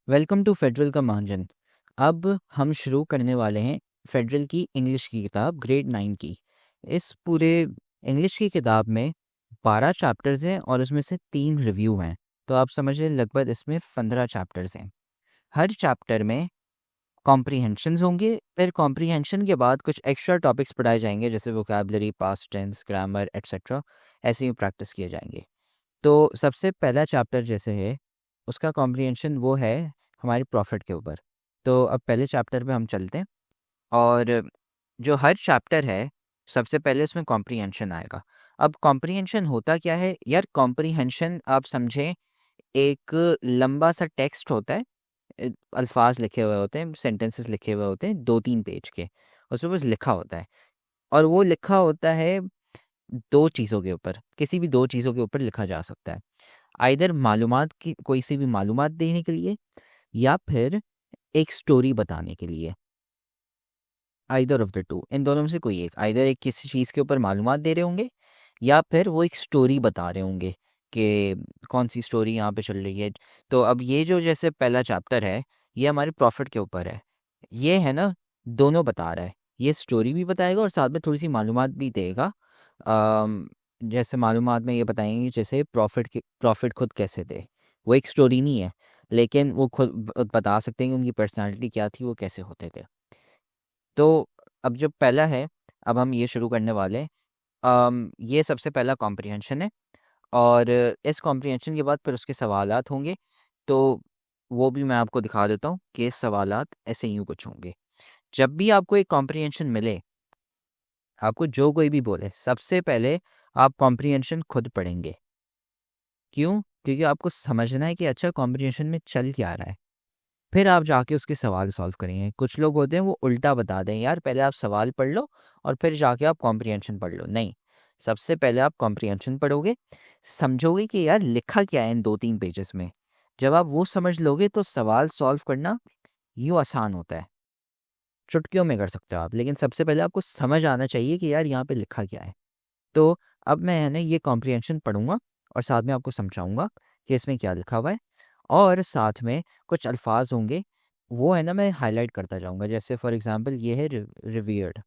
Welcome to federal का मांजन। अब हम शुरू करने वाले हैं फेडरल की इंग्लिश की किताब ग्रेड 9 की। इस पूरे इंग्लिश की किताब में 12 चैप्टर्स हैं और उसमें से 3 रिव्यू हैं। तो आप समझिए लगभग इसमें 15 चैप्टर्स हैं। हर चैप्टर में कॉम्प्रीहेंशंस होंगे, फिर कॉम्प्रीहेंशन के बाद कुछ एक्स्ट्रा टॉपिक्स पढ़ाए जाएंगे जैसे vocabulary, past tense, grammar etcetera. ऐसे ही प्रैक्टिस किए जाएंगे। तो सबसे पहला चैप्टर जैसे है उसका कॉम्प्रिहेंशन वो है हमारे प्रॉफिट के ऊपर। तो अब पहले चैप्टर पे हम चलते हैं। और जो हर चैप्टर है सबसे पहले उसमें कॉम्प्रिहेंशन आएगा। अब कॉम्प्रिहेंशन होता क्या है यार? कॉम्प्रिहेंशन आप समझें एक लंबा सा टेक्स्ट होता है। अल्फाज लिखे हुए होते हैं, सेंटेंसेस लिखे हुए होते हैं 2-3 पेज के। उसमें बस लिखा होता है और वो लिखा होता है दो चीज़ों के ऊपर, किसी भी दो चीज़ों के ऊपर लिखा जा सकता है। आइदर मालूमात की कोई सी भी मालूमात देने के लिए या फिर एक स्टोरी बताने के लिए। आइदर ऑफ द टू, इन दोनों में से कोई एक। आइदर एक किसी चीज़ के ऊपर मालूमात दे रहे होंगे या फिर वो एक स्टोरी बता रहे होंगे कि कौन सी स्टोरी यहाँ पे चल रही है। तो अब ये जो जैसे पहला चैप्टर है ये हमारे प्रॉफिट के ऊपर है। ये है ना, दोनों बता रहा है। ये स्टोरी भी बताएगा और साथ में थोड़ी सी मालूमात भी देगा। जैसे मालूमात में ये बताएंगे जैसे प्रॉफिट खुद कैसे थे। वो एक स्टोरी नहीं है लेकिन वो खुद बता सकते हैं कि उनकी पर्सनालिटी क्या थी, वो कैसे होते थे। तो अब जो पहला है, अब हम ये शुरू करने वाले हैं। ये सबसे पहला कॉम्प्रिहेंशन है और इस कॉम्प्रिहेंशन के बाद फिर उसके सवालात होंगे। तो वो भी मैं आपको दिखा देता हूँ कि सवालात ऐसे यूँ कुछ होंगे। जब भी आपको एक कॉम्प्रिहेंशन मिले, आपको जो कोई भी बोले, सबसे पहले आप कॉम्प्रिहेंशन खुद पढ़ेंगे। क्यों? क्योंकि आपको समझना है कि अच्छा कॉम्प्रिहेंशन में चल क्या रहा है। फिर आप जाके उसके सवाल सॉल्व करेंगे। कुछ लोग होते हैं वो उल्टा बता दें, यार पहले आप सवाल पढ़ लो और फिर जाके आप कॉम्प्रिहेंशन पढ़ लो। नहीं, सबसे पहले आप कॉम्प्रिहेंशन पढ़ोगे, समझोगे कि यार लिखा क्या है इन 2-3 पेजेस में। जब आप वो समझ लोगे तो सवाल सॉल्व करना यूँ आसान होता है। चुटकियों में कर सकते हो आप, लेकिन सबसे पहले आपको समझ आना चाहिए कि यार यहाँ पे लिखा क्या है। तो अब मैं है ना ये कॉम्प्रिहेंशन पढ़ूंगा और साथ में आपको समझाऊंगा कि इसमें क्या लिखा हुआ है। और साथ में कुछ अल्फाज होंगे, वो है ना मैं हाईलाइट करता जाऊंगा। जैसे फॉर एग्जांपल ये है रिवियर्ड।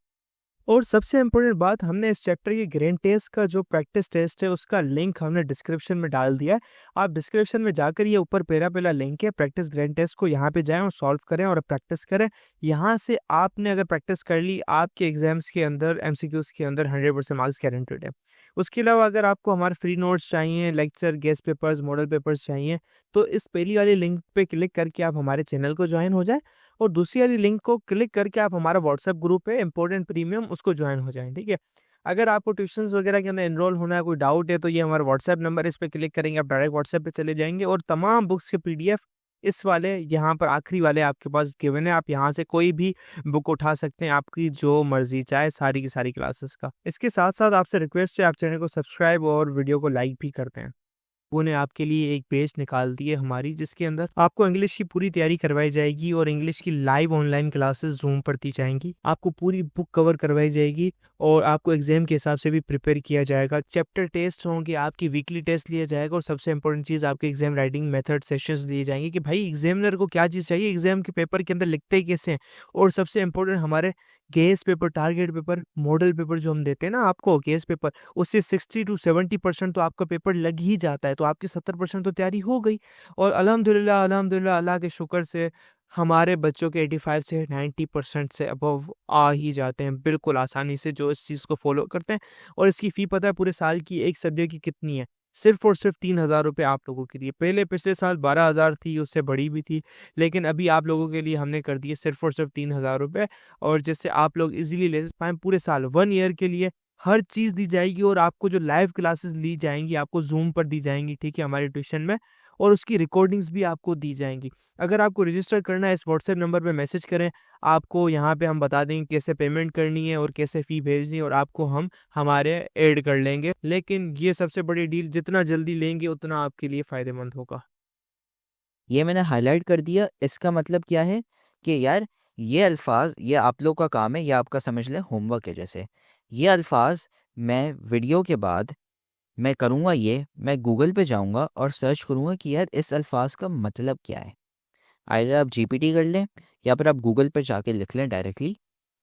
और सबसे इम्पोर्टेंट बात, हमने इस चैप्टर के ग्रैंड टेस्ट का जो प्रैक्टिस टेस्ट है उसका लिंक हमने डिस्क्रिप्शन में डाल दिया है। आप डिस्क्रिप्शन में जाकर ये ऊपर पहला पहला लिंक है प्रैक्टिस ग्रैंड टेस्ट को, यहाँ पे जाएं और सॉल्व करें और प्रैक्टिस करें। यहाँ से आपने अगर प्रैक्टिस कर ली, आपके एग्जाम्स के अंदर एमसीक्यूज के अंदर 100% मार्क्स गारंटेड है। उसके अलावा अगर आपको हमारे फ्री नोट्स चाहिए, lecture, guest papers, model papers चाहिए, तो इस पहली वाली लिंक पे क्लिक करके आप हमारे चैनल को ज्वाइन हो जाए और दूसरी वाली लिंक को क्लिक करके आप हमारा व्हाट्सएप ग्रुप है इम्पोर्टेंट प्रीमियम, उसको ज्वाइन हो जाएं। ठीक है। अगर आपको ट्यूशंस वगैरह के अंदर एनरोल होना है, कोई डाउट है, तो ये हमारा व्हाट्सएप नंबर है, इस पे क्लिक करेंगे आप डायरेक्ट व्हाट्सएप पे चले जाएंगे और तमाम बुक्स के पीडीएफ इस वाले यहाँ पर आखिरी वाले आपके पास गिवन है। आप यहाँ से कोई भी बुक उठा सकते हैं, आपकी जो मर्जी चाहे, सारी की सारी क्लासेस का। इसके साथ साथ आपसे रिक्वेस्ट है, आप चैनल को सब्सक्राइब और वीडियो को लाइक भी करते हैं। उन्होंने आपके लिए एक पेज निकाल दी है हमारी, जिसके अंदर आपको इंग्लिश की पूरी तैयारी करवाई जाएगी और इंग्लिश की लाइव ऑनलाइन क्लासेस जूम पर दी जाएंगी। आपको पूरी बुक कवर करवाई जाएगी और आपको एग्जाम के हिसाब से भी प्रिपेयर किया जाएगा। चैप्टर टेस्ट होंगे, आपकी वीकली टेस्ट लिया जाएगा और सबसे इंपॉर्टेंट चीज़, आपके एग्जाम राइटिंग मेथड सेशंस दिए जाएंगे कि भाई एग्जामिनर को क्या चीज़ चाहिए, एग्जाम के पेपर के अंदर लिखते ही कैसे हैं। और सबसे इंपॉर्टेंट, हमारे guess paper, target paper, model paper जो हम देते हैं ना आपको, गेस पेपर, उससे 60 to 70% तो आपका पेपर लग ही जाता है, तो आपकी 70% तो तैयारी हो गई। और अल्हम्दुलिल्लाह अल्हम्दुलिल्लाह अल्लाह के शुक्र से हमारे बच्चों के 85 से 90% से अबव आ ही जाते हैं बिल्कुल आसानी से, जो इस चीज़ को फॉलो करते हैं। और इसकी फ़ी पता है पूरे साल की एक सब्जेक्ट की कितनी है? सिर्फ और सिर्फ 3,000 रुपये आप लोगों के लिए। पहले पिछले साल 12,000 थी, उससे बड़ी भी थी, लेकिन अभी आप लोगों के लिए हमने कर दी है सिर्फ और सिर्फ 3,000 रुपये। और जिससे आप लोग इजीली ले पाएँ पूरे साल 1 ईयर के लिए हर चीज़ दी जाएगी। और आपको जो लाइव क्लासेस ली जाएंगी, आपको जूम पर दी जाएंगी, ठीक है, हमारे ट्यूशन में, और उसकी रिकॉर्डिंग्स भी आपको दी जाएंगी। अगर आपको रजिस्टर करना है, इस व्हाट्सएप नंबर पे मैसेज करें, आपको यहाँ पे हम बता देंगे कैसे पेमेंट करनी है और कैसे फ़ी भेजनी है, और आपको हम हमारे ऐड कर लेंगे। लेकिन ये सबसे बड़ी डील, जितना जल्दी लेंगे उतना आपके लिए फ़ायदेमंद होगा। ये मैंने हाईलाइट कर दिया। इसका मतलब क्या है कि यार ये अल्फाज, ये आप लोग का काम है, ये आपका समझ लें होमवर्क है। जैसे ये अल्फाज मैं वीडियो के बाद मैं करूँगा, ये मैं गूगल पे जाऊँगा और सर्च करूँगा कि यार इस अल्फाज का मतलब क्या है। आइदर आप जीपीटी कर लें या फिर आप गूगल पर जाके लिख लें डायरेक्टली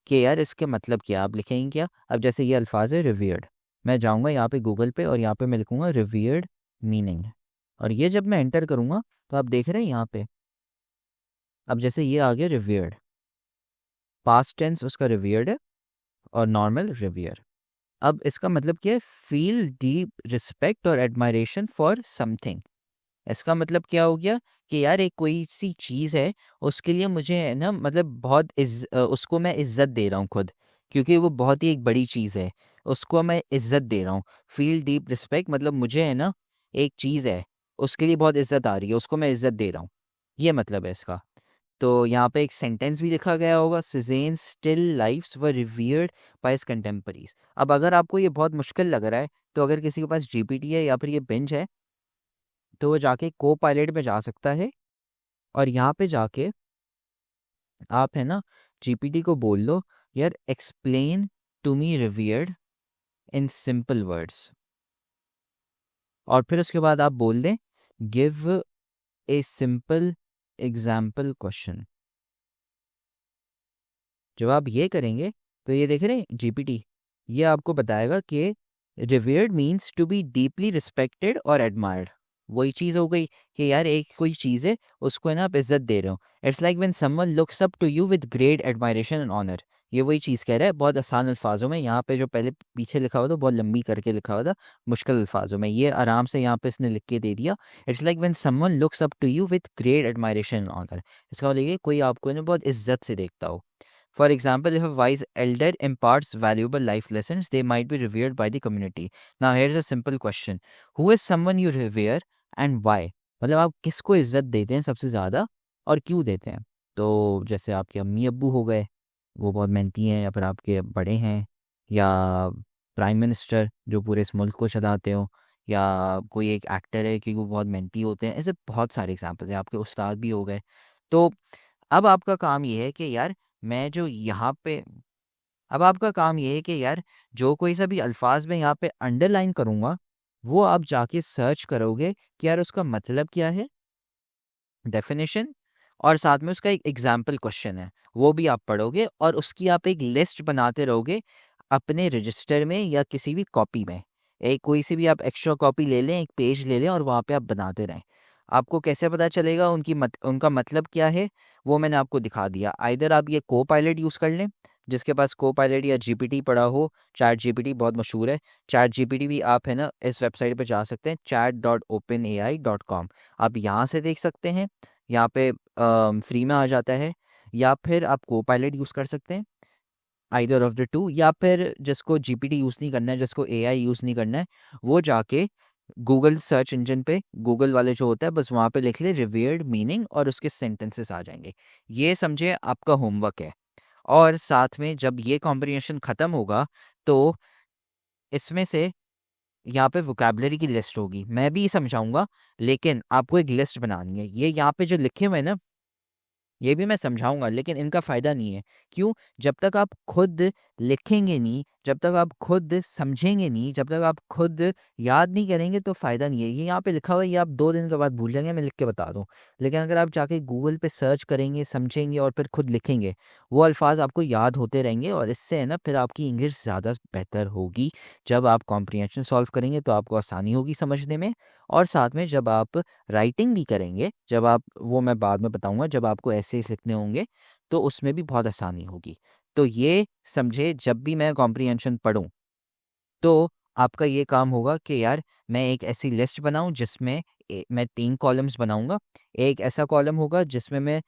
कि यार इसके मतलब क्या। आप लिखेंगे क्या, अब जैसे ये अल्फाज है रिवियर्ड, मैं जाऊँगा यहाँ पे गूगल पे और यहाँ पे मैं लिखूँगा रिवियर्ड मीनिंग, और ये जब मैं एंटर करूँगा तो आप देख रहे हैं यहाँ पे, अब जैसे ये आ गया रिवियर्ड, पास्ट टेंस उसका रिवियर्ड है और नॉर्मल रिवियर। अब इसका मतलब क्या है, फील डीप रिस्पेक्ट और एडमायरेशन फॉर समथिंग। इसका मतलब क्या हो गया कि यार एक कोई सी चीज़ है, उसके लिए मुझे है ना मतलब बहुत उसको मैं इज्जत दे रहा हूँ खुद, क्योंकि वो बहुत ही एक बड़ी चीज़ है, उसको मैं इज्जत दे रहा हूँ। फील डीप रिस्पेक्ट मतलब मुझे है ना एक चीज़ है, उसके लिए बहुत इज्जत आ रही है, उसको मैं इज्जत दे रहा हूँ, ये मतलब है इसका। तो यहाँ पे एक सेंटेंस भी लिखा गया होगा, Cezanne's still lifes were revered by his contemporaries. अब अगर आपको ये बहुत मुश्किल लग रहा है, तो अगर किसी के पास जीपीटी है या फिर ये बेंच है, तो वो जाके को पायलट में जा सकता है और यहाँ पे जाके आप है ना जीपीटी को बोल लो, यार explain to me revered in simple words, और फिर उसके बाद आप बोल दें give a simple example question. जब आप ये करेंगे तो ये देख रहे हैं जीपीटी, ये आपको बताएगा कि revered means to be deeply respected और एडमायर्ड। वही चीज़ हो गई कि यार एक कोई चीज़ है, उसको है ना आप इज्जत दे रहे हो। It's like when someone looks up to you with great admiration and honour. ये वही चीज़ कह रहा है बहुत आसान अल्फाजों में। यहाँ पे जो पहले पीछे लिखा हुआ था बहुत लंबी करके लिखा हुआ था मुश्किल अल्फाजों में, ये आराम से यहाँ पे इसने लिख के दे दिया। It's like when someone looks up to you with great admiration and honour. इसका मतलब ये कोई आपको है ना बहुत इज्जत से देखता हो। For example, if a wise elder imparts valuable life lessons, they might be revered by the community. Now, here's a simple question. Who is someone you revere and why? मतलब आप किसको इज्जत देते हैं सबसे ज़्यादा और क्यों देते हैं? तो जैसे आपके अम्मी अब्बू हो गए, वो बहुत मेहनती हैं, या फिर आपके बड़े हैं, या प्राइम मिनिस्टर जो पूरे इस मुल्क को चलाते हो, या कोई एक एक्टर है कि वो बहुत मेहनती होते हैं। ऐसे बहुत सारे एग्जाम्पल्स हैं, आपके उस्ताद भी हो गए। तो अब आपका काम ये है कि यार मैं जो यहाँ पे अब आपका काम ये है कि यार जो कोई सा भी अल्फाज मैं यहाँ पे अंडरलाइन करूँगा, वो आप जाके सर्च करोगे कि यार उसका मतलब क्या है, डेफिनेशन, और साथ में उसका एक एग्जाम्पल क्वेश्चन है, वो भी आप पढ़ोगे और उसकी आप एक लिस्ट बनाते रहोगे अपने रजिस्टर में या किसी भी कॉपी में। एक कोई सी भी आप एक्स्ट्रा कॉपी ले लें, एक पेज ले लें और वहाँ पे आप बनाते रहें। आपको कैसे पता चलेगा उनका मतलब क्या है, वो मैंने आपको दिखा दिया। आइदर आप ये को पायलट यूज़ कर लें, जिसके पास को पायलट या जीपीटी पड़ा हो। चैट जीपीटी बहुत मशहूर है, चैट जीपीटी भी आप है ना इस वेबसाइट पे जा सकते हैं chat.openai.com। आप यहाँ से देख सकते हैं, यहाँ पे फ्री में आ जाता है। या फिर आप को पायलट यूज़ कर सकते हैं, आइदर ऑफ द टू। या फिर जिसको जीपीटी यूज़ नहीं करना है, जिसको एआई यूज़ नहीं करना है, वो जाके गूगल सर्च इंजन पे, गूगल वाले जो होता है बस वहाँ पे लिख ले रिवियर्ड मीनिंग और उसके सेंटेंसेस आ जाएंगे। ये समझे आपका होमवर्क है। और साथ में जब ये कॉम्प्रिहेंशन ख़त्म होगा तो इसमें से यहाँ पे वोकैबुलरी की लिस्ट होगी, मैं भी समझाऊंगा, लेकिन आपको एक लिस्ट बनानी है। ये यहाँ पे जो लिखे हुए हैं ना, ये भी मैं समझाऊंगा, लेकिन इनका फ़ायदा नहीं है। क्यों? जब तक आप खुद लिखेंगे नहीं, जब तक आप खुद समझेंगे नहीं, जब तक आप खुद याद नहीं करेंगे तो फ़ायदा नहीं है। ये यहाँ पे लिखा हुआ है, ये आप 2 दिन के बाद भूल जाएंगे, मैं लिख के बता दूँ। लेकिन अगर आप जाके गूगल पे सर्च करेंगे, समझेंगे और फिर खुद लिखेंगे, वो अल्फाज आपको याद होते रहेंगे और इससे है ना फिर आपकी इंग्लिश ज़्यादा बेहतर होगी। जब आप कॉम्प्रिहेंशन सॉल्व करेंगे तो आपको आसानी होगी समझने में, और साथ में जब आप राइटिंग भी करेंगे, जब आप, वो मैं बाद में बताऊंगा, जब आपको एसेस लिखने होंगे तो उसमें भी बहुत आसानी होगी। तो ये समझे, जब भी मैं कॉम्प्रिहेंशन पढूं तो आपका ये काम होगा कि यार मैं एक ऐसी लिस्ट बनाऊं जिसमें मैं 3 कॉलम्स बनाऊंगा। एक ऐसा कॉलम होगा जिसमें मैं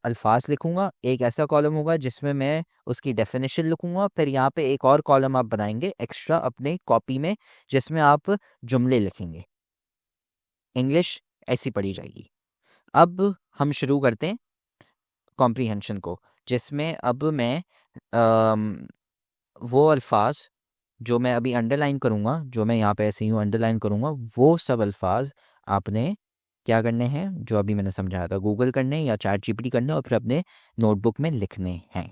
अल्फाज लिखूंगा, एक ऐसा कॉलम होगा जिसमें मैं उसकी डेफिनेशन लिखूंगा, फिर यहाँ पे एक और कॉलम आप बनाएंगे एक्स्ट्रा अपने कॉपी में जिसमें आप जुमले लिखेंगे। इंग्लिश ऐसी पढ़ी जाएगी। अब हम शुरू करते हैं कॉम्प्रिहेंशन को, जिसमें अब मैं अम, वो अल्फाज जो मैं अभी अंडरलाइन करूँगा, जो मैं यहाँ पे ऐसे यूँ अंडरलाइन करूँगा, वो सब अल्फाज आपने क्या करने हैं, जो अभी मैंने समझाया था, गूगल करने या चैट जीपीटी करने और फिर अपने नोटबुक में लिखने हैं।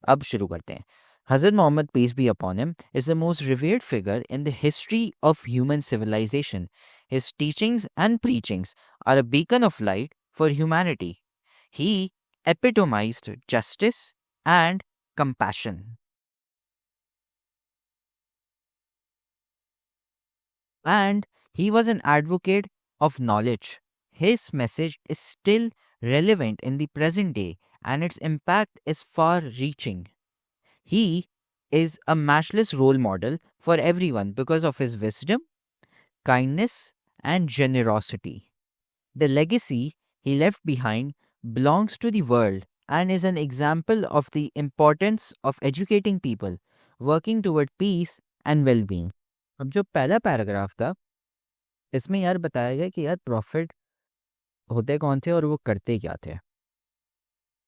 अब शुरू करते हैं। Hazrat Muhammad, peace be upon him, is the most revered figure in the history of human civilization. His teachings and preachings are a beacon of light for humanity. He epitomized justice and compassion. And he was an advocate of knowledge. His message is still relevant in the present day, and its impact is far reaching. He is a matchless role model for everyone because of his wisdom, kindness, and generosity. The legacy he left behind belongs to the world and is an example of the importance of educating people, working toward peace and well-being. अब जो पहला paragraph था इसमें यार बताया गया कि यार प्रॉफिट होते कौन थे और वो करते क्या थे।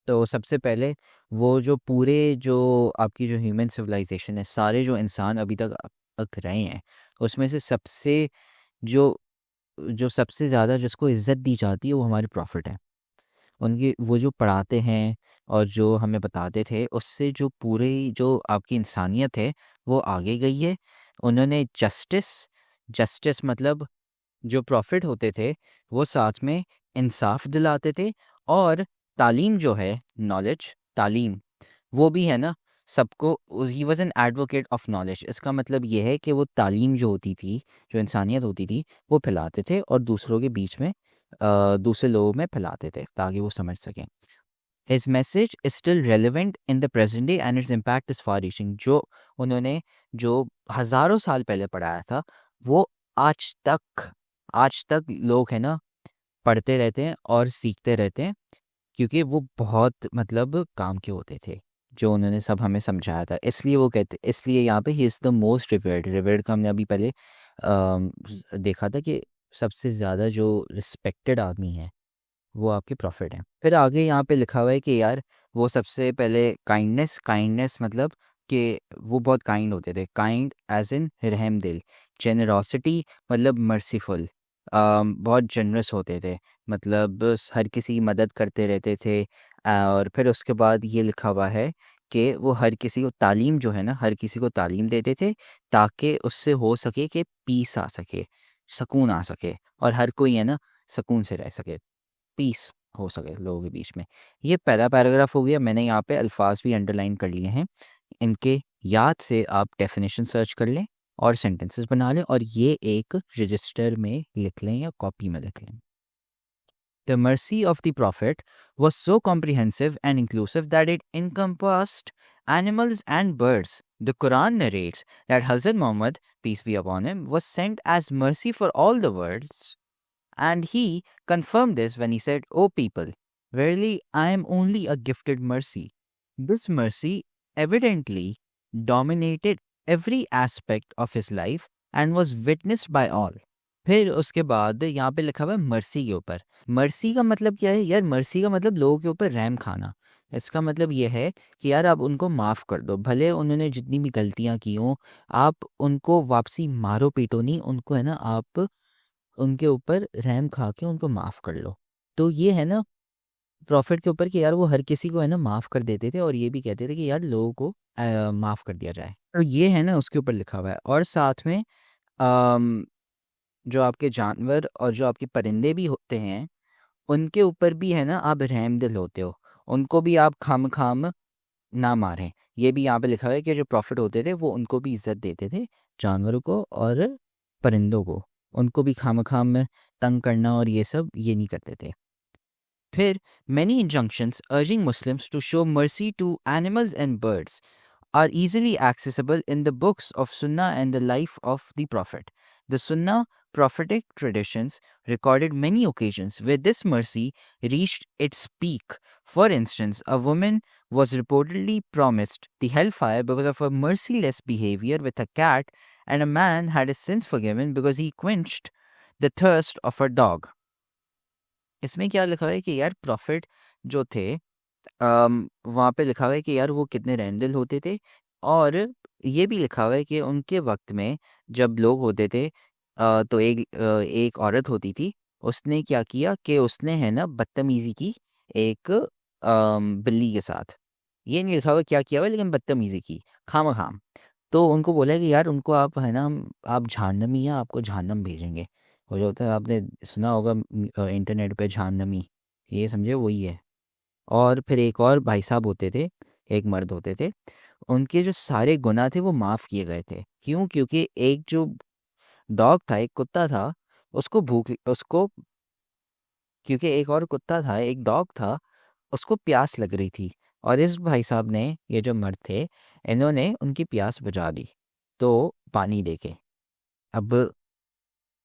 तो सबसे पहले वो जो पूरे जो आपकी जो ह्यूमन सिविलाइजेशन है, सारे जो इंसान अभी तक अब तक रहे हैं, उसमें से सबसे जो जो सबसे ज़्यादा जिसको इज्जत दी जाती है वो हमारे प्रॉफिट है। उनकी वो जो पढ़ाते हैं और जो हमें बताते थे उससे जो पूरे जो आपकी इंसानियत है वो आगे गई है। उन्होंने जस्टिस मतलब जो प्रॉफिट होते थे वो साथ में इंसाफ दिलाते थे, और तालीम जो है नॉलेज तालीम वो भी है ना सबको। He was an advocate of knowledge. इसका मतलब ये है कि वो तालीम जो होती थी, जो इंसानियत होती थी, वो फैलाते थे और दूसरों के बीच में दूसरे लोगों में फैलाते थे ताकि वो समझ सकें। His message is still relevant in the present day and its impact is far reaching. जो उन्होंने जो हज़ारों साल पहले पढ़ाया था वो आज तक लोग है ना पढ़ते रहते हैं और सीखते रहते हैं, क्योंकि वो बहुत मतलब काम के होते थे जो उन्होंने सब हमें समझाया था। इसलिए वो कहते, इसलिए यहाँ पे he is the most revered का हमने अभी पहले देखा था कि सबसे ज़्यादा जो रिस्पेक्टेड आदमी है वो आपके प्रॉफिट हैं। फिर आगे यहाँ पे लिखा हुआ है कि यार वो सबसे पहले काइंडनेस मतलब कि वो बहुत काइंड होते थे। काइंड एज इन रहम दिल। जेनरॉसिटी मतलब मर्सीफुल, बहुत जनरस होते थे, मतलब हर किसी की मदद करते रहते थे। और फिर उसके बाद ये लिखा हुआ है कि वो हर किसी को तालीम जो है ना, हर किसी को तालीम देते थे ताकि उससे हो सके कि पीस आ सके, सुकून आ सके, और हर कोई है ना सुकून से रह सके, पीस हो सके लोगों के बीच में। ये पहला पैराग्राफ हो गया। मैंने यहाँ पे अल्फाज भी अंडरलाइन कर लिए हैं, इनके याद से आप डेफिनेशन सर्च कर लें और सेंटेंसेस बना लें और ये एक रजिस्टर में लिख लें या कॉपी में लिख लें। The mercy of the Prophet was so comprehensive and inclusive that it encompassed animals and birds. The Quran narrates that Hazrat Muhammad, peace be upon him, was sent as mercy for all the worlds. And he confirmed this when he said, O people, verily I am only a gifted mercy. This mercy evidently dominated every aspect of his life and was witnessed by all. फिर उसके बाद यहाँ पे लिखा हुआ है mercy के ऊपर। मर्सी का मतलब क्या है यार? मर्सी का मतलब लोगों के ऊपर रहम खाना। इसका मतलब ये है कि यार आप उनको माफ़ कर दो, भले उन्होंने जितनी भी गलतियाँ की हों, आप उनको वापसी मारो पीटो नहीं, उनको है ना आप उनके ऊपर रहम खा के उनको माफ़ कर लो। तो ये है ना प्रॉफिट के ऊपर कि यार वो हर किसी को है ना माफ़ कर देते थे और ये भी कहते थे कि यार लोगों को माफ़ कर दिया जाए। तो ये है ना उसके ऊपर लिखा हुआ है। और साथ में अम, जो आपके जानवर और जो आपके परिंदे भी होते हैं उनके ऊपर भी है ना आप रहमदिल होते हो, उनको भी आप खाम खाम ना मारें। ये भी यहाँ पे लिखा हुआ है कि जो प्रॉफिट होते थे वो उनको भी इज्जत देते थे, जानवरों को और परिंदों को, उनको भी खाम खाम में तंग करना और ये सब ये नहीं करते थे। फिर many injunctions urging Muslims to show mercy to animals and birds are easily accessible in the books of Sunnah and the life of the Prophet. The Sunnah prophetic traditions recorded many occasions where this mercy reached its peak. For instance, a woman was reportedly promised the hellfire because of her merciless behavior with a cat, and a man had his sins forgiven because he quenched the thirst of her dog. इसमें क्या लिखा हुआ है कि यार profit जो थे वहाँ पे लिखा हुआ है कि यार वो कितने रहमदिल होते थे, और ये भी लिखा हुआ है कि उनके वक्त में जब लोग होते थे तो एक औरत होती थी, उसने क्या किया कि उसने है ना बदतमीज़ी की एक बिल्ली के साथ। ये नहीं लिखा हुआ क्या किया हुआ है, लेकिन बदतमीज़ी की खाम-खाम। तो उनको बोला कि यार उनको आप है ना आप जहन्नमी हैं, आपको जहन्नम भेजेंगे। वो जो होता है आपने सुना होगा इंटरनेट पे जहन्नमी, ये समझे वही है। और फिर एक और भाई साहब होते थे, एक मर्द होते थे, उनके जो सारे गुनाह थे वो माफ़ किए गए थे। क्यों? क्योंकि एक जो डॉग था, एक कुत्ता था, उसको क्योंकि एक और कुत्ता था, एक डॉग था, उसको प्यास लग रही थी, और इस भाई साहब ने, ये जो मर्द थे, इन्होंने उनकी प्यास बुझा दी तो पानी देके। अब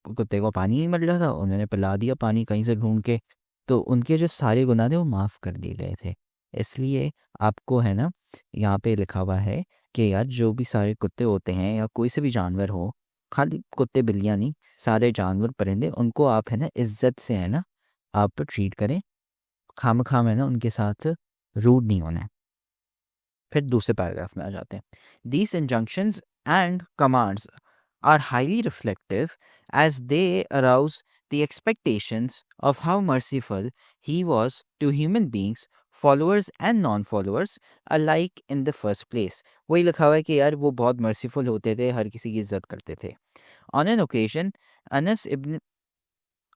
कुत्ते को पानी नहीं मिल रहा था, उन्होंने पिला दिया पानी कहीं से ढूंढ के, तो उनके जो सारे गुनाह थे वो माफ़ कर दिए गए थे। इसलिए आपको है ना, यहाँ पे लिखा हुआ है कि यार जो भी सारे कुत्ते होते हैं या कोई से भी जानवर हो, खाली कुत्ते बिल्लियाँ नहीं, सारे जानवर परिंदे, उनको आप है ना इज्जत से है ना आप ट्रीट करें, खाम है ना उनके साथ रूड नहीं होना है। फिर दूसरे पैराग्राफ में आ जाते हैं। These injunctions and commands are highly reflective as they arouse the expectations of how merciful he was to human beings, followers and non-followers alike in the first place. वही लिखा हुआ है कि यार वो बहुत मर्सीफुल होते थे, हर किसी की इज्जत करते थे। On an occasion, Anas ibn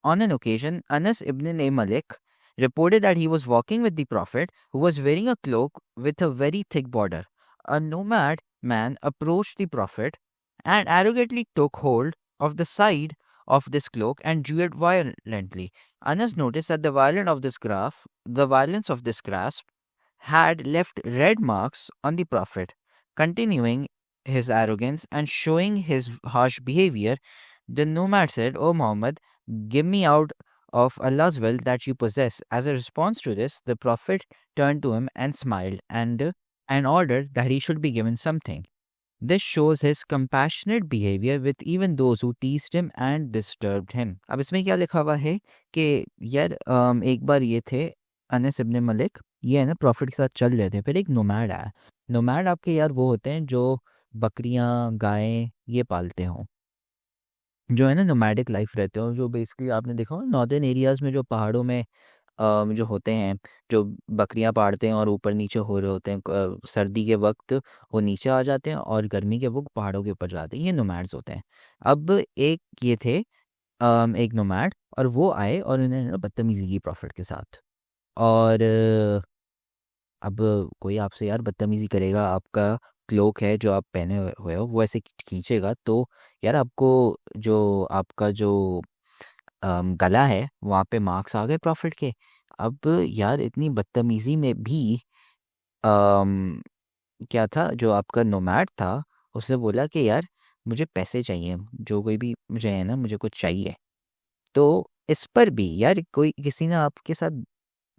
On an occasion, Anas ibn Malik reported that he was walking with the Prophet, who was wearing a cloak with a very thick border. A nomad man approached the Prophet and arrogantly took hold of the side of this cloak and drew it violently. Anas noticed that the violence of this grasp had left red marks on the Prophet. Continuing his arrogance and showing his harsh behavior, the nomad said, "O Muhammad, give me out of Allah's will that you possess." As a response to this, the Prophet turned to him and smiled and ordered that he should be given something. This shows his compassionate behavior with even those who teased him and disturbed him. अब इसमें क्या लिखा हुआ है कि यार एक बार ये थे अनस इब्न मलिक, ये है ना प्रॉफिट के साथ चल रहे थे, फिर एक नोमैड आया। नोमैड आपके यार वो होते हैं जो बकरियां गायें ये पालते हों, जो है ना नोमैडिक लाइफ रहते हो, जो बेसिकली आपने देखा हो नॉर्दर्न एरियाज़ में जो पहाड़ों में जो होते हैं, जो बकरियां पालते हैं और ऊपर नीचे हो रहे होते हैं, सर्दी के वक्त वो नीचे आ जाते हैं और गर्मी के वक्त पहाड़ों के ऊपर जाते हैं, ये नोमैड्स होते हैं। अब एक ये थे एक नोमैड, और वो आए और उन्होंने ना बदतमीजी की प्रॉफिट के साथ। और अब कोई आपसे यार बदतमीजी करेगा, आपका क्लोक है जो आप पहने हुए हो वो ऐसे खींचेगा, तो यार आपको जो आपका जो गला है वहाँ पे मार्क्स आ गए प्रॉफिट के। अब यार इतनी बदतमीजी में भी अम, क्या था, जो आपका नोमैड था उसने बोला कि यार मुझे पैसे चाहिए, जो कोई भी मुझे है ना मुझे कुछ चाहिए। तो इस पर भी यार कोई किसी ने आपके साथ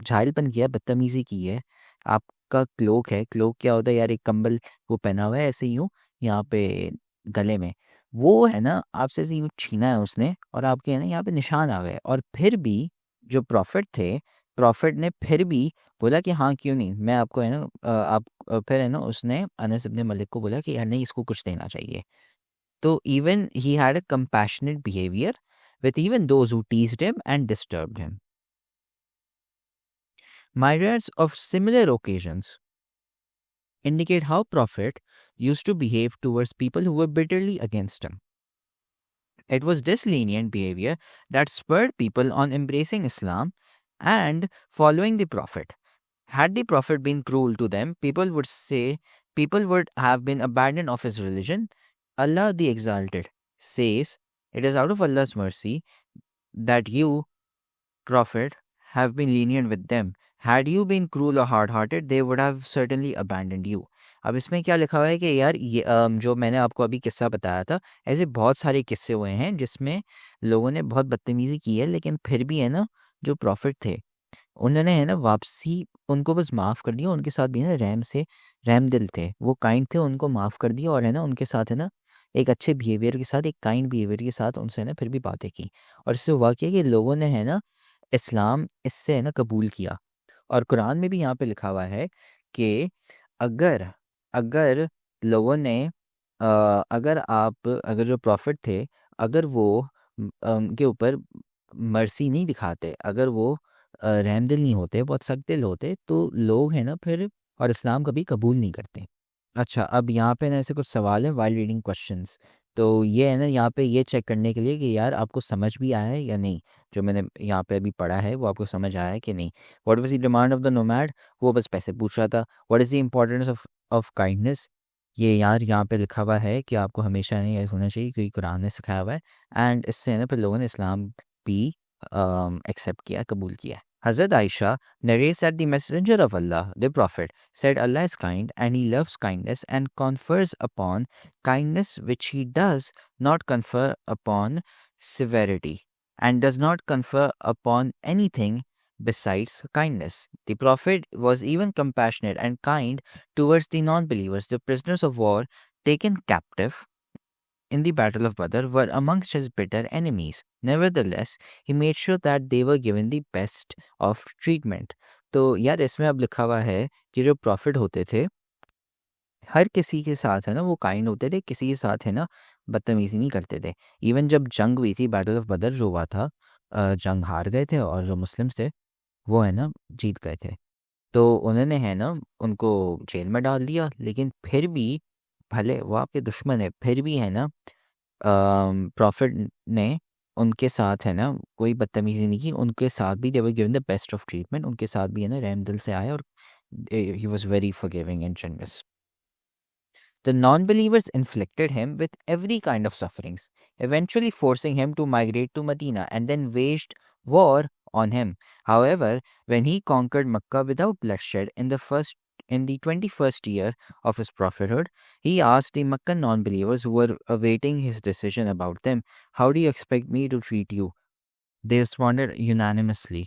झाइलपन किया, बदतमीजी की है। आपका क्लोक है, क्लोक क्या होता है यार, एक कंबल वो पहना हुआ है ऐसे ही यूँ यहाँ पे गले में, वो है ना आपसे ऐसे यूँ छीना है उसने, और आपके है ना यहाँ पे निशान आ गए। और फिर भी जो प्रॉफिट थे, प्रॉफिट ने फिर भी बोला कि हाँ क्यों नहीं, मैं आपको है ना फिर है ना उसने अनस इब्न मलिक को बोला कि यार नहीं, इसको कुछ देना चाहिए। तो even he had a compassionate behaviour with even those who teased him and disturbed him. Myriads of similar occasions indicate how Prophet used to behave towards people who were bitterly against him. It was this lenient behavior that spurred people on embracing Islam and following the Prophet. Had the Prophet been cruel to them, people would have been abandoned of his religion. Allah the Exalted says, "It is out of Allah's mercy that you, Prophet, have been lenient with them. Had you been cruel or hard-hearted, they would have certainly abandoned you." अब इसमें क्या लिखा हुआ है कि यार ये जो मैंने आपको अभी किस्सा बताया था, ऐसे बहुत सारे किस्से हुए हैं जिसमें लोगों ने बहुत बदतमीजी की है, लेकिन फिर भी है ना जो प्रॉफिट थे उन्होंने है ना वापसी उनको बस माफ़ कर दिया। उनके साथ भी है ना रहम दिल थे, वो काइंड थे, उनको माफ़ कर दिया, और है ना उनके साथ है ना एक अच्छे बिहेवियर के साथ, एक काइंड बिहेवियर के साथ उनसे है ना फिर भी बातें की। और इससे हुआ क्या कि लोगों ने है ना इस्लाम इससे है ना कबूल किया। और कुरान में भी यहाँ पे लिखा हुआ है कि अगर अगर लोगों ने अगर जो प्रॉफिट थे, अगर वो उनके ऊपर मर्सी नहीं दिखाते, अगर वो रहमदिल नहीं होते, बहुत सख्त दिल होते, तो लोग है ना फिर और इस्लाम कभी कबूल नहीं करते। अच्छा, अब यहाँ पे ना ऐसे कुछ सवाल है वाइल रीडिंग क्वेश्चंस। तो ये है ना यहाँ पे ये चेक करने के लिए कि यार आपको समझ भी आया है या नहीं, जो मैंने यहाँ पे अभी पढ़ा है वो आपको समझ आया है कि नहीं। What was the demand of the nomad, वो बस पैसे पूछ रहा था। What is the importance of kindness, ये यार यहाँ पे लिखा हुआ है कि आपको हमेशा नहीं ऐसा होना चाहिए क्योंकि कुरान ने सिखाया हुआ है। एंड इससे है ना फिर लोगों ने इस्लाम भी एक्सेप्ट किया, कबूल किया। Hazrat Aisha narrates that the Messenger of Allah, the Prophet, said, Allah is kind and He loves kindness and confers upon kindness which He does not confer upon severity and does not confer upon anything besides kindness. The Prophet was even compassionate and kind towards the non believers. The prisoners of war taken captive in the Battle of Badr were amongst his bitter enemies. Nevertheless, he made sure that they were given the best of treatment. तो यार इसमें अब लिखा हुआ है कि जो profit होते थे हर किसी के साथ है ना वो काइंड होते थे, किसी के साथ है ना बदतमीजी नहीं करते थे। इवन जब जंग हुई थी, बैटल ऑफ बदर जो हुआ था, जंग हार गए थे और जो मुस्लिम्स थे वो है ना जीत गए थे। तो उन्होंने है ना उनको जेल में डाल दिया, लेकिन फिर भी भले वो आपके दुश्मन है फिर भी है ना प्रॉफिट ने उनके साथ है ना कोई बदतमीजी नहीं की, उनके साथ भी they were given the best of treatment, उनके साथ भी है ना रहम दिल से आए और he was very forgiving and generous. The non-believers inflicted him with every kind of sufferings, eventually forcing him to migrate to Medina and then waged war on him. However, when he conquered Mecca without bloodshed in the 21st year of his prophethood, he asked the Meccan non-believers who were awaiting his decision about them, "How do you expect me to treat you?" They responded unanimously,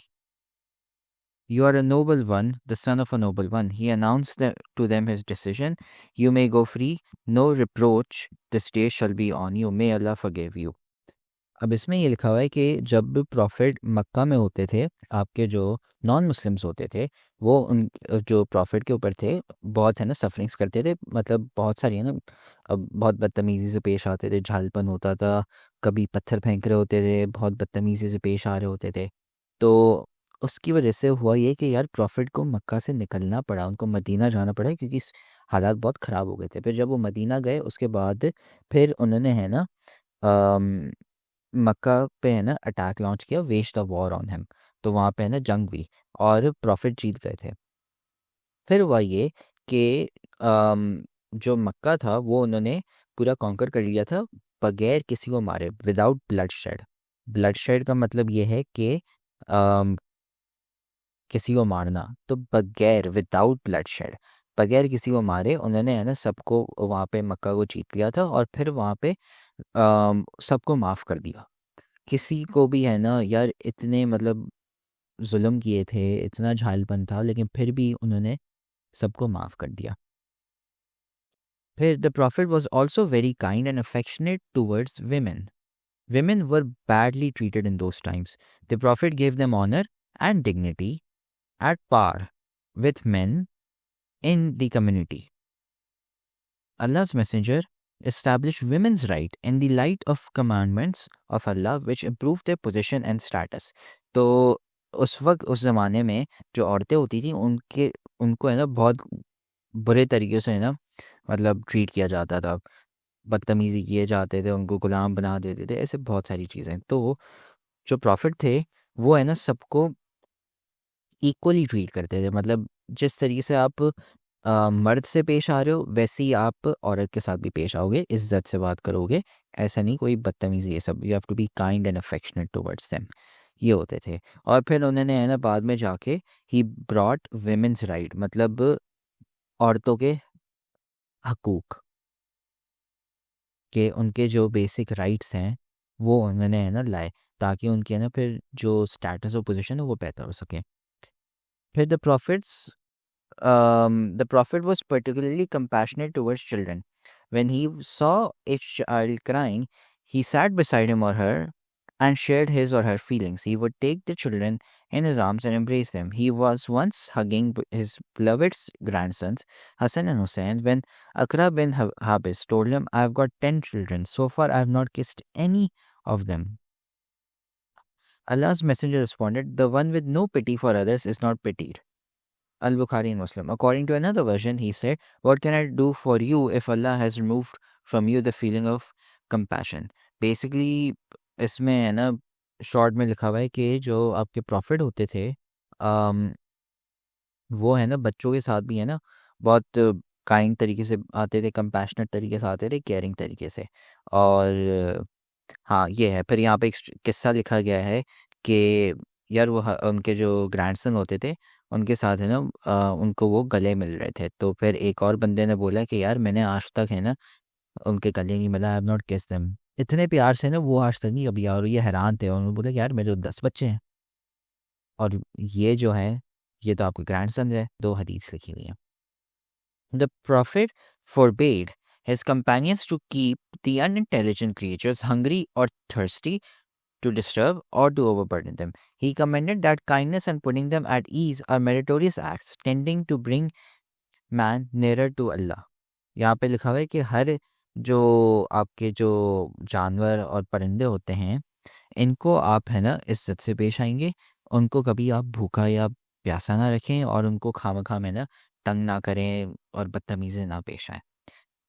"You are a noble one, the son of a noble one." He announced to them his decision, "You may go free, no reproach this day shall be on you. May Allah forgive you." अब इसमें ये लिखा हुआ है कि जब profit मक्का में होते थे, आपके जो नॉन मुस्लिम्स होते थे वो उन जो प्रॉफिट के ऊपर थे बहुत है ना सफरिंग्स करते थे, मतलब बहुत सारी है ना अब बहुत बदतमीज़ी से पेश आते थे, झालपन होता था, कभी पत्थर फेंक रहे होते थे, बहुत बदतमीज़ी से पेश आ रहे होते थे। तो उसकी वजह से हुआ ये कि यार प्रॉफिट को मक्का से निकलना पड़ा, उनको मदीना जाना पड़ा क्योंकि हालात बहुत ख़राब हो गए थे। फिर जब वो मदीना गए उसके बाद फिर उन्होंने है ना मक्का पे है ना अटैक लॉन्च किया, wage the war on him. तो वहाँ पे है ना जंग हुई और प्रॉफिट जीत गए थे। फिर हुआ ये कि जो मक्का था वो उन्होंने पूरा कॉन्कर कर लिया था बगैर किसी को मारे, विदाउट ब्लडशेड। ब्लडशेड का मतलब ये है कि अम, किसी को मारना, तो बगैर विदाउट ब्लडशेड, बगैर किसी को मारे उन्होंने है ना सबको वहाँ पे मक्का को जीत लिया था और फिर वहाँ पे सबको माफ़ कर दिया। किसी को भी है ना यार इतने मतलब जुल्म किए थे, इतना झालपन था, लेकिन फिर भी उन्होंने सबको माफ़ कर दिया। फिर the profit was also very kind and affectionate towards women. Women were badly treated in those times. The Prophet gave them honor and dignity at par with men in the community. Allah's Messenger established women's right in the light of commandments of Allah which improved their position and status. तो उस वक्त उस ज़माने में जो औरतें होती थी उनको है ना बहुत बुरे तरीके से है ना मतलब ट्रीट किया जाता था, बदतमीज़ी किए जाते थे, उनको गुलाम बना देते थे, ऐसे बहुत सारी चीज़ें। तो जो प्रॉफिट थे वो है ना सबको इक्वली ट्रीट करते थे, मतलब जिस तरीके से आप मर्द से पेश आ रहे हो वैसे ही आप औरत के साथ भी पेश आओगे, इज्जत से बात करोगे, ऐसा नहीं कोई बदतमीज़ी, ये सब। You have to be kind and affectionate towards them, ये होते थे। और फिर उन्होंने है ना बाद में जाके ही ब्रॉट वेमेंस राइट, मतलब औरतों के हकूक के उनके जो बेसिक राइट्स हैं वो उन्होंने है ना लाए, ताकि उनकी है ना फिर जो स्टेटस और पोजीशन है वो बेहतर हो सके। फिर the prophet was particularly compassionate towards children. When he saw a child crying, he sat beside him or her and shared his or her feelings. He would take the children in his arms and embrace them. He was once hugging his beloved grandsons, Hassan and Hussein, when Akra bin Habis told him, "I have got 10 children. So far, I have not kissed any of them." Allah's messenger responded, "The one with no pity for others is not pitied." Al-Bukhari and Muslim. According to another version, he said, "What can I do for you if Allah has removed from you the feeling of compassion. Basically इसमें है ना, short में लिखा हुआ है कि जो आपके प्रॉफिट होते थे, अम, वो है ना बच्चों के साथ भी है ना बहुत काइंड तरीके से आते थे, कंपैशनेट तरीके से आते थे, केयरिंग तरीके से। और हाँ ये है। फिर यहाँ पे एक किस्सा लिखा गया है कि यार वो उनके जो ग्रैंडसन होते थे उनके साथ है ना, उनको वो गले मिल रहे थे। तो फिर एक और बंदे ने बोला कि यार मैंने आज तक है ना उनके गले नहीं मिला, आई हैव नॉट किस देम। इतने प्यार से ना वो आज तक नहीं कभी, और ये हैरान थे। और उन्होंने बोला कि यार मेरे तो 10 बच्चे हैं और ये जो है ये तो आपके ग्रैंडसन है। दो हदीस लिखी हुई है। The prophet forbade his companions to keep the unintelligent creatures hungry or thirsty, to disturb or to overburden them. He commended that kindness and putting them at ease are meritorious acts tending to bring man nearer to Allah. यहाँ पे लिखा हुआ है कि हर जो आपके जो जानवर और परिंदे होते हैं, इनको आप है ना इज्जत से पेश आएंगे। उनको कभी आप भूखा या प्यासा ना रखें और उनको खामखा में ना तंग ना करें और बदतमीजी ना पेश आए।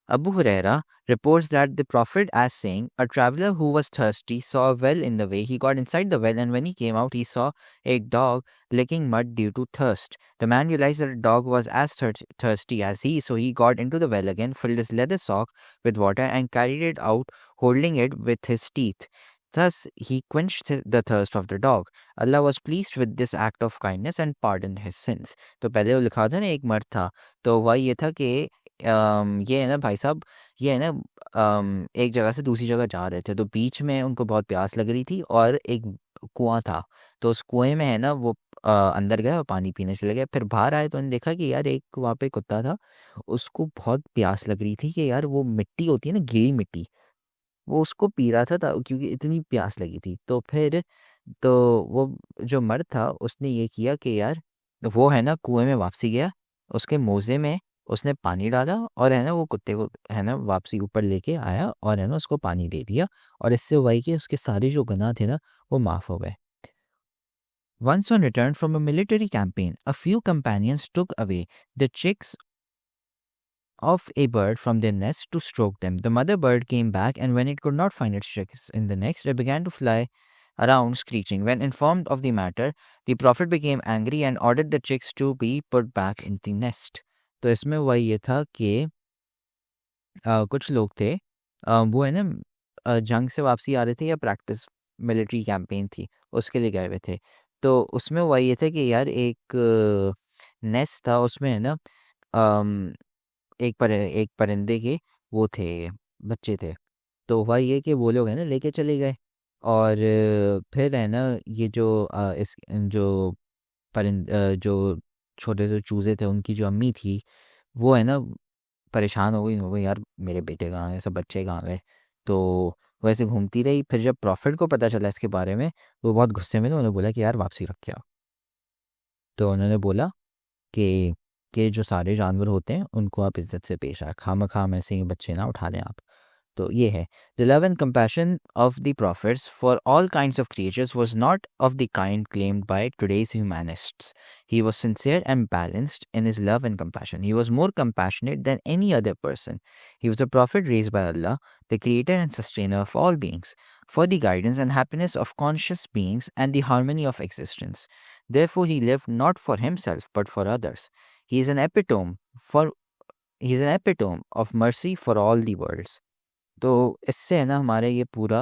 Abu Huraira reports that the Prophet as saying, a traveler who was thirsty saw a well in the way. He got inside the well, and when he came out, he saw a dog licking mud due to thirst. The man realized that the dog was as thirsty as he, so he got into the well again, filled his leather sock with water, and carried it out, holding it with his teeth. Thus he quenched the thirst of the dog. Allah was pleased with this act of kindness and pardoned his sins. तो पहले वो लिखा था ना, एक मर्द था, तो वह ये था कि ये है ना भाई साहब, ये है ना एक जगह से दूसरी जगह जा रहे थे, तो बीच में उनको बहुत प्यास लग रही थी और एक कुआं था। तो उस कुएं में है ना वो अंदर गए और पानी पीने चले गए। फिर बाहर आए तो उन्होंने देखा कि यार एक वहाँ पे कुत्ता था, उसको बहुत प्यास लग रही थी कि यार वो मिट्टी होती है ना, गीली मिट्टी, वो उसको पी रहा था क्योंकि इतनी प्यास लगी थी। तो फिर तो वो जो मर्द था उसने ये किया कि यार वो है ना कुएं में वापसी गया, उसके मोजे में उसने पानी डाला और है ना वो कुत्ते को है ना वापसी ऊपर लेके आया और है ना उसको पानी दे दिया। और इससे हुआ कि उसके सारे जो गुनाह थे ना वो माफ़ हो गए। Once on return from a military campaign, a few companions took away the chicks of a bird from their nest to stroke them. The mother bird came back, and when it could not find its chicks in the nest, it began to fly around screeching. When informed of the matter, the prophet became angry and ordered the chicks to be put back in the nest. तो इसमें हुआ ये था कि कुछ लोग थे, वो है ना जंग से वापसी आ रहे थे या प्रैक्टिस मिलिट्री कैंपेन थी उसके लिए गए हुए थे। तो उसमें हुआ ये था कि यार एक नेस्ट था, उसमें है ना अम, एक परिंदे के वो थे, बच्चे थे। तो हुआ ये कि वो लोग है ना लेके चले गए। और फिर है ना ये जो इस जो जो छोटे से चूज़े थे उनकी जो अम्मी थी, वो है ना परेशान हो गई यार मेरे बेटे कहाँ गए, सब बच्चे कहाँ गए। तो वो ऐसे घूमती रही। फिर जब प्रॉफिट को पता चला इसके बारे में, वो बहुत गुस्से में थे। उन्होंने बोला कि यार वापसी रख के आओ। तो उन्होंने बोला कि जो सारे जानवर होते हैं उनको आप इज्जत से पेश आए, खाम ऐसे ही बच्चे ना उठा लें आप। तो ये है, the love and compassion of the prophets for all kinds of creatures was not of the kind claimed by today's humanists. He was sincere and balanced in his love and compassion. He was more compassionate than any other person. He was a prophet raised by Allah, the creator and sustainer of all beings, for the guidance and happiness of conscious beings and the harmony of existence. Therefore, he lived not for himself but for others. He is an for he is an epitome of mercy for all the worlds. तो इससे है ना हमारे ये पूरा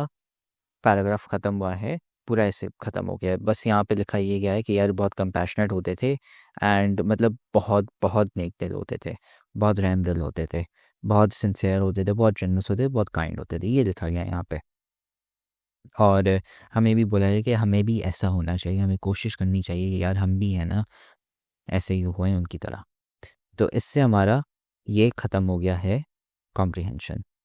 paragraph ख़त्म हुआ है, पूरा ऐसे ख़त्म हो गया है। बस यहाँ पे लिखा ये गया है कि यार बहुत कंपैशनेट होते थे एंड मतलब बहुत बहुत नेक दिल होते थे, बहुत रहम दिल होते थे, बहुत सिंसियर होते थे, बहुत जनरस होते थे, बहुत काइंड होते थे। ये लिखा गया है यहाँ पे। और हमें भी बोला है कि हमें भी ऐसा होना चाहिए, हमें कोशिश करनी चाहिए कि यार हम भी है ना ऐसे ही हुए उनकी तरह। तो इससे हमारा ये ख़त्म हो गया है कॉम्प्रिहेंशन।